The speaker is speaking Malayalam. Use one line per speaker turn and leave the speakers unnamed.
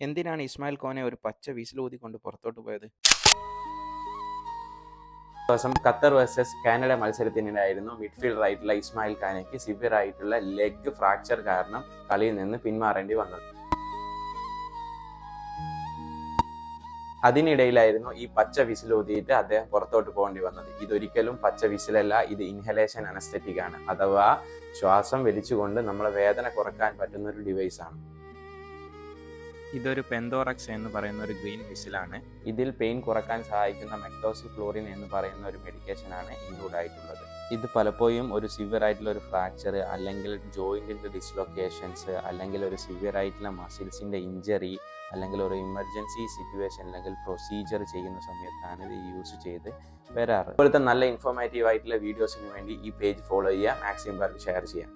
എന്തിനാണ് ഇസ്മായിൽ കോനെ ഒരു പച്ച വിസിലൂതിക്കൊണ്ട് പുറത്തോട്ട് പോയത്? ദിവസം ഖത്തർ വേഴ്സസ് കാനഡ മത്സരത്തിനിടായിരുന്നു മിഡ്ഫീൽഡർ ആയിട്ടുള്ള ഇസ്മായിൽ ഖാനയ്ക്ക് സിവിയർ ആയിട്ടുള്ള ലെഗ് ഫ്രാക്ചർ കാരണം കളിയിൽ നിന്ന് പിന്മാറേണ്ടി വന്നത്. അതിനിടയിലായിരുന്നു ഈ പച്ച വിസിലൂതിയിട്ട് അദ്ദേഹം പുറത്തോട്ട് പോകേണ്ടി വന്നത്. ഇതൊരിക്കലും പച്ച വിസിലല്ല, ഇത് ഇൻഹലേഷൻ അനസ്തെറ്റിക് ആണ്, അഥവാ ശ്വാസം വലിച്ചുകൊണ്ട് നമ്മളെ വേദന കുറക്കാൻ പറ്റുന്ന ഒരു ഡിവൈസ് ആണ്. ഇതൊരു പെന്തോറക്സ് എന്ന് പറയുന്ന ഒരു ഗ്രീൻ വിസിലാണ്. ഇതിൽ പെയിൻ കുറക്കാൻ സഹായിക്കുന്ന മെക്ടോസിഫ്ലോറിൻ എന്ന് പറയുന്ന ഒരു മെഡിക്കേഷൻ ആണ് ഇൻക്ലൂഡ് ആയിട്ടുള്ളത്. ഇത് പലപ്പോഴും ഒരു സിവിയർ ആയിട്ടുള്ള ഒരു ഫ്രാക്ചർ, അല്ലെങ്കിൽ ജോയിന്റിന്റെ ഡിസ്ലൊക്കേഷൻസ്, അല്ലെങ്കിൽ ഒരു സിവിയർ ആയിട്ടുള്ള മസിൽസിന്റെ ഇഞ്ചറി, അല്ലെങ്കിൽ ഒരു ഇമർജൻസി സിറ്റുവേഷൻ അല്ലെങ്കിൽ പ്രൊസീജിയർ ചെയ്യുന്ന സമയത്താണ് ഇത് യൂസ് ചെയ്ത് വരാറ്. ഇപ്പോഴത്തെ നല്ല ഇൻഫോർമേറ്റീവ് ആയിട്ടുള്ള വീഡിയോസിന് വേണ്ടി ഈ പേജ് ഫോളോ ചെയ്യുക, മാക്സിമം പേർക്ക് ഷെയർ ചെയ്യാം.